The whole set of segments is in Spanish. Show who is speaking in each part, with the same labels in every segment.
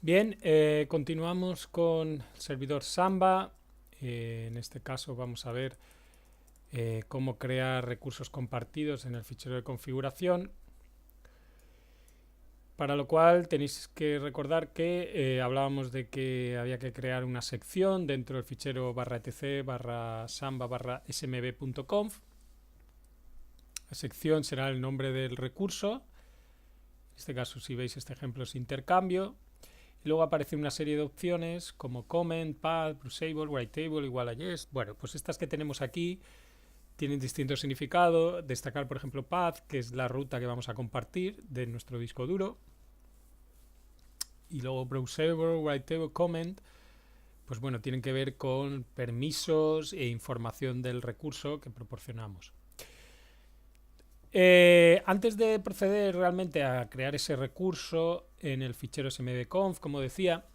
Speaker 1: Bien, continuamos con el servidor Samba. En este caso vamos a ver cómo crear recursos compartidos en el fichero de configuración. Para lo cual tenéis que recordar que hablábamos de que había que crear una sección dentro del fichero /etc /samba smb.conf. La sección será el nombre del recurso. En este caso, si veis este ejemplo, es intercambio. Y luego aparece una serie de opciones como comment, path, brushable, writable, igual a yes. Bueno, pues estas que tenemos aquí tienen distinto significado. Destacar, por ejemplo, path, que es la ruta que vamos a compartir de nuestro disco duro. Y luego browsable, writable, comment, pues bueno, tienen que ver con permisos e información del recurso que proporcionamos. Antes de proceder realmente a crear ese recurso en el fichero smb.conf, como decía,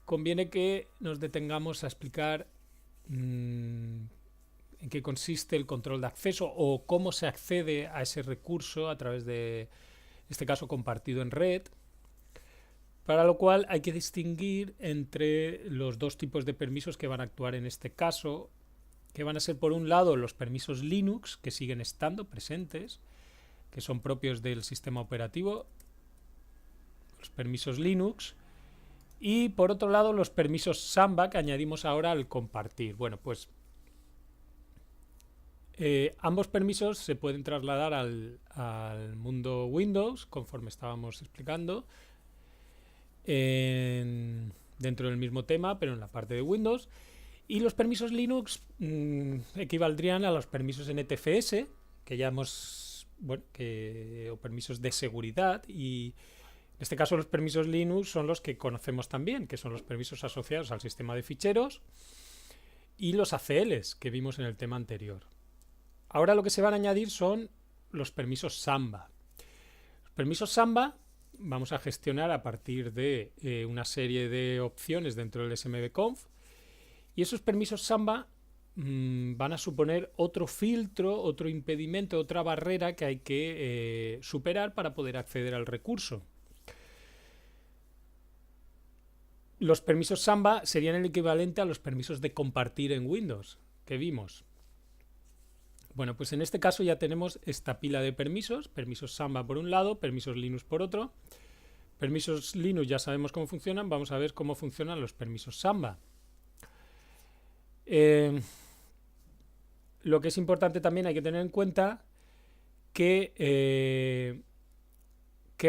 Speaker 1: conviene que nos detengamos a explicar en qué consiste el control de acceso o cómo se accede a ese recurso a través de, en este caso, compartido en red. Para lo cual hay que distinguir entre los dos tipos de permisos que van a actuar en este caso, que van a ser por un lado los permisos Linux, que siguen estando presentes, que son propios del sistema operativo, los permisos Linux, y por otro lado los permisos Samba que añadimos ahora al compartir. Bueno, pues ambos permisos se pueden trasladar al mundo Windows, conforme estábamos explicando, dentro del mismo tema, pero en la parte de Windows. Y los permisos Linux equivaldrían a los permisos NTFS, que ya hemos, bueno, o permisos de seguridad. Y en este caso los permisos Linux son los que conocemos también, que son los permisos asociados al sistema de ficheros y los ACLs que vimos en el tema anterior. Ahora lo que se van a añadir son los permisos Samba. Los permisos Samba vamos a gestionar a partir de una serie de opciones dentro del smb.conf, y esos permisos Samba van a suponer otro filtro, otro impedimento, otra barrera que hay que superar para poder acceder al recurso. Los permisos Samba serían el equivalente a los permisos de compartir en Windows que vimos. Bueno, pues en este caso ya tenemos esta pila de permisos, permisos Samba por un lado, permisos Linux por otro. Permisos Linux ya sabemos cómo funcionan, vamos a ver cómo funcionan los permisos Samba. Lo que es importante también, hay que tener en cuenta que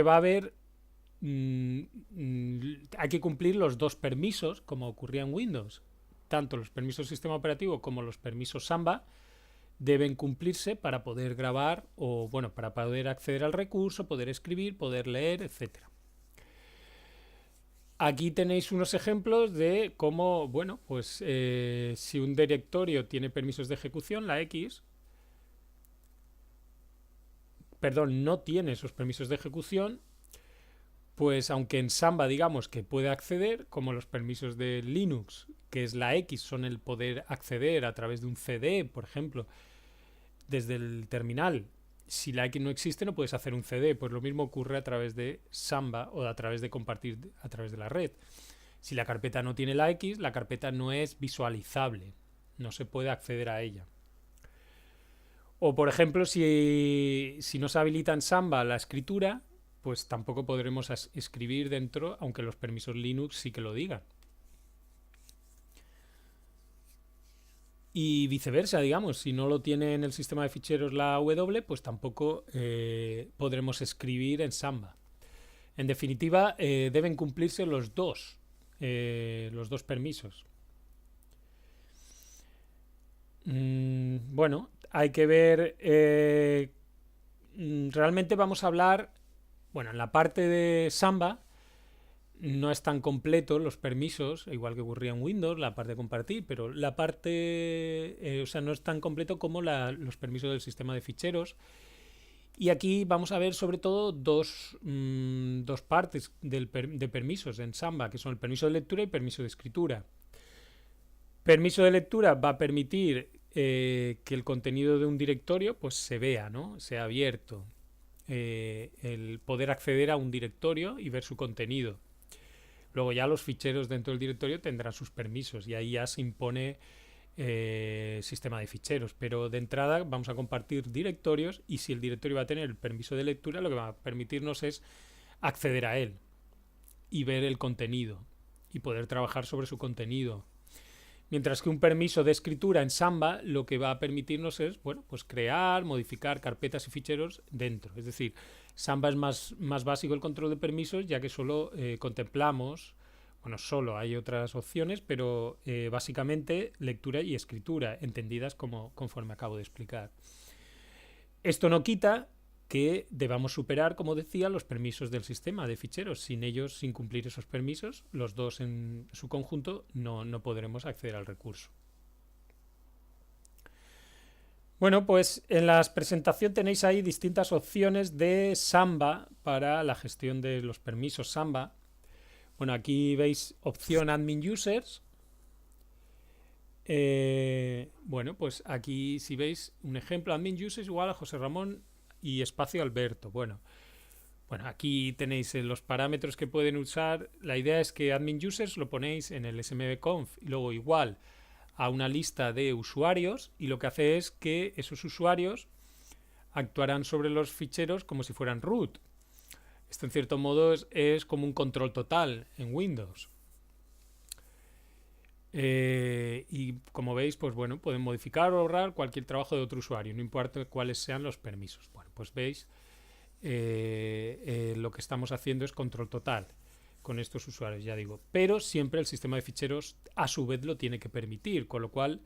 Speaker 1: va a haber hay que cumplir los dos permisos, como ocurría en Windows. Tanto los permisos del sistema operativo como los permisos Samba deben cumplirse para poder grabar o, bueno, para poder acceder al recurso, poder escribir, poder leer, etcétera. Aquí tenéis unos ejemplos de cómo, bueno, pues si un directorio tiene permisos de ejecución, la X, perdón, no tiene esos permisos de ejecución, pues aunque en Samba digamos que puede acceder, como los permisos de Linux, que es la X, son el poder acceder a través de un CD, por ejemplo, desde el terminal. Si la X no existe, no puedes hacer un CD. Pues lo mismo ocurre a través de Samba o a través de compartir a través de la red. Si la carpeta no tiene la X, la carpeta no es visualizable. No se puede acceder a ella. O por ejemplo, si no se habilita en Samba la escritura, pues tampoco podremos escribir dentro, aunque los permisos Linux sí que lo digan. Y viceversa, digamos, si no lo tiene en el sistema de ficheros la W, pues tampoco podremos escribir en Samba. En definitiva, deben cumplirse los dos permisos. Bueno, hay que ver. Realmente vamos a hablar. Bueno, en la parte de Samba no es tan completo los permisos, igual que ocurría en Windows, la parte de compartir, pero la parte, o sea, no es tan completo como los permisos del sistema de ficheros. Y aquí vamos a ver sobre todo dos partes de permisos en Samba, que son el permiso de lectura y permiso de escritura. Permiso de lectura va a permitir que el contenido de un directorio pues se vea, ¿no? Sea abierto. El poder acceder a un directorio y ver su contenido. Luego ya los ficheros dentro del directorio tendrán sus permisos y ahí ya se impone sistema de ficheros, pero de entrada vamos a compartir directorios y si el directorio va a tener el permiso de lectura, lo que va a permitirnos es acceder a él y ver el contenido y poder trabajar sobre su contenido. Mientras que un permiso de escritura en Samba lo que va a permitirnos es, bueno, pues crear, modificar carpetas y ficheros dentro. Es decir, Samba es más básico el control de permisos, ya que solo contemplamos, bueno, solo hay otras opciones, pero básicamente lectura y escritura, entendidas conforme acabo de explicar. Esto no quita que debamos superar, como decía, los permisos del sistema de ficheros. Sin ellos, sin cumplir esos permisos, los dos en su conjunto no podremos acceder al recurso. Bueno, pues en la presentación tenéis ahí distintas opciones de Samba para la gestión de los permisos Samba. Bueno, aquí veis opción Admin Users. Bueno, pues aquí si veis un ejemplo, Admin Users igual a José Ramón y espacio Alberto. Bueno, aquí tenéis los parámetros que pueden usar. La idea es que admin users lo ponéis en el smdconf y luego igual a una lista de usuarios y lo que hace es que esos usuarios actuarán sobre los ficheros como si fueran root. Esto en cierto modo es como un control total en Windows. Y como veis, pues bueno, pueden modificar o borrar cualquier trabajo de otro usuario, no importa cuáles sean los permisos. Bueno, pues veis, lo que estamos haciendo es control total con estos usuarios, ya digo, pero siempre el sistema de ficheros a su vez lo tiene que permitir, con lo cual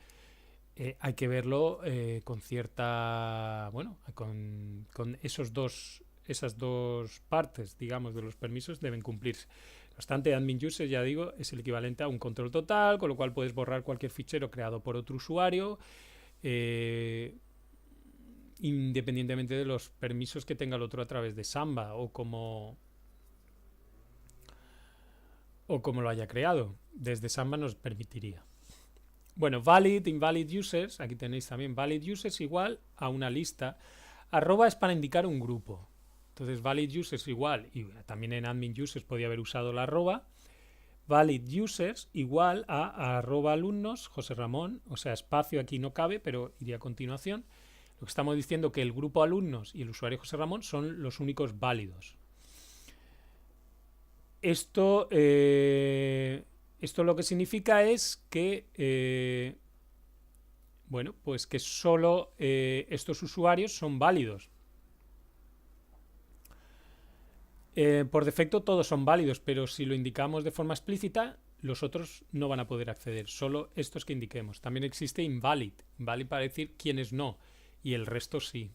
Speaker 1: hay que verlo con cierta, bueno, con esas dos partes, digamos, de los permisos deben cumplirse. No obstante, admin user, ya digo, es el equivalente a un control total, con lo cual puedes borrar cualquier fichero creado por otro usuario, independientemente de los permisos que tenga el otro a través de Samba o como lo haya creado. Desde Samba nos permitiría. Bueno, valid, invalid users, aquí tenéis también valid users igual a una lista. @ es para indicar un grupo. Entonces valid users igual, y también en admin users podía haber usado la @ valid users igual a @alumnos José Ramón, o sea, espacio aquí no cabe, pero iría a continuación. Lo que estamos diciendo que el grupo alumnos y el usuario José Ramón son los únicos válidos. Esto lo que significa es que bueno, pues que solo estos usuarios son válidos. Por defecto todos son válidos, pero si lo indicamos de forma explícita, los otros no van a poder acceder, solo estos que indiquemos. También existe invalid para decir quiénes no, y el resto sí.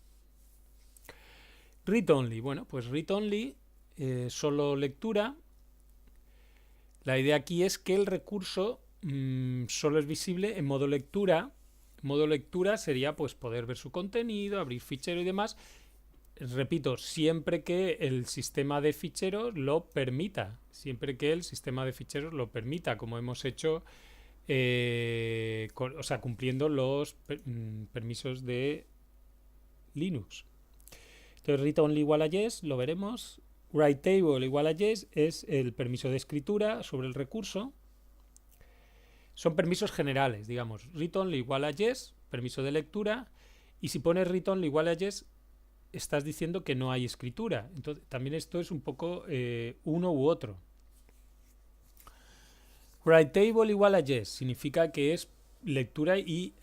Speaker 1: Read only, bueno, pues read only, solo lectura. La idea aquí es que el recurso solo es visible en modo lectura. Modo lectura sería pues poder ver su contenido, abrir fichero y demás. Repito, siempre que el sistema de ficheros lo permita. Siempre que el sistema de ficheros lo permita, como hemos hecho, o sea, cumpliendo los permisos de Linux. Entonces, read only igual a yes, lo veremos. Write table igual a yes es el permiso de escritura sobre el recurso. Son permisos generales, digamos. Read only igual a yes, permiso de lectura. Y si pones read only igual a yes, estás diciendo que no hay escritura. Entonces, también esto es un poco uno u otro. Write table igual a yes significa que es lectura y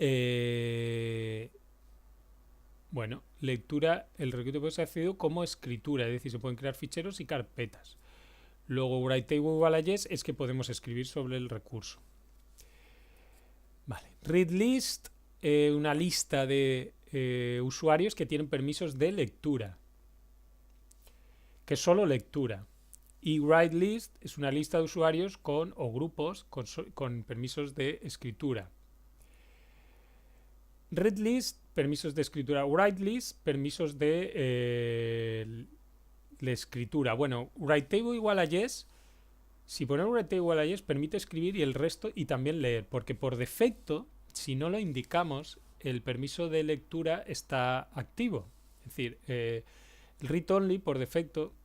Speaker 1: bueno, lectura, el requisito puede ser accedido como escritura, es decir, se pueden crear ficheros y carpetas. Luego, write table igual a yes es que podemos escribir sobre el recurso. Vale. Read list, una lista de usuarios que tienen permisos de lectura, que es solo lectura. Y write list es una lista de usuarios o grupos con permisos de escritura. Read list, permisos de escritura. Write list, permisos de escritura. Bueno, write table igual a yes. Si ponemos write table igual a yes, permite escribir y el resto y también leer. Porque por defecto, si no lo indicamos, el permiso de lectura está activo. Es decir, el read only por defecto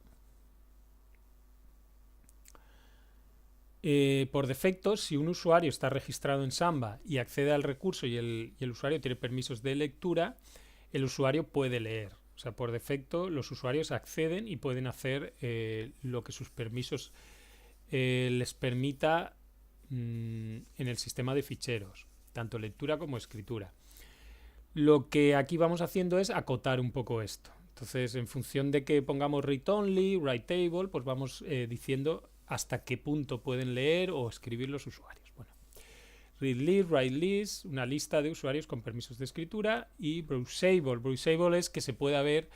Speaker 1: Por defecto, si un usuario está registrado en Samba y accede al recurso y el usuario tiene permisos de lectura, el usuario puede leer. O sea, por defecto, los usuarios acceden y pueden hacer lo que sus permisos les permita en el sistema de ficheros, tanto lectura como escritura. Lo que aquí vamos haciendo es acotar un poco esto. Entonces, en función de que pongamos read only, write table, pues vamos diciendo hasta qué punto pueden leer o escribir los usuarios. Bueno, read list, write list, una lista de usuarios con permisos de escritura, y browsable. Browsable es que se pueda ver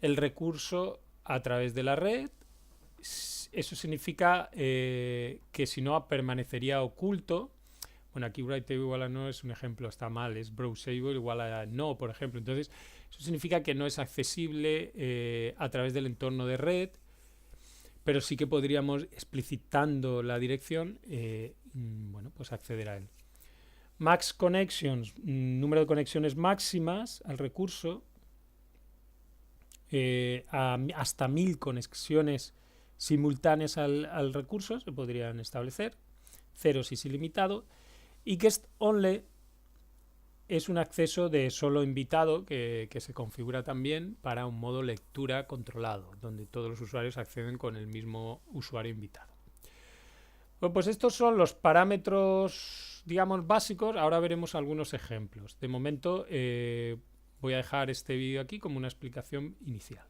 Speaker 1: el recurso a través de la red. Eso significa que si no permanecería oculto. Bueno, aquí writeable igual a no es un ejemplo, está mal, es browsable igual a no, por ejemplo. Entonces, eso significa que no es accesible a través del entorno de red, pero sí que podríamos, explicitando la dirección, bueno, pues acceder a él. Max connections, número de conexiones máximas al recurso, hasta 1000 conexiones simultáneas al recurso se podrían establecer. 0 si es ilimitado. Y guest only es un acceso de solo invitado que se configura también para un modo lectura controlado, donde todos los usuarios acceden con el mismo usuario invitado. Bueno, pues estos son los parámetros, digamos, básicos. Ahora veremos algunos ejemplos. De momento voy a dejar este vídeo aquí como una explicación inicial.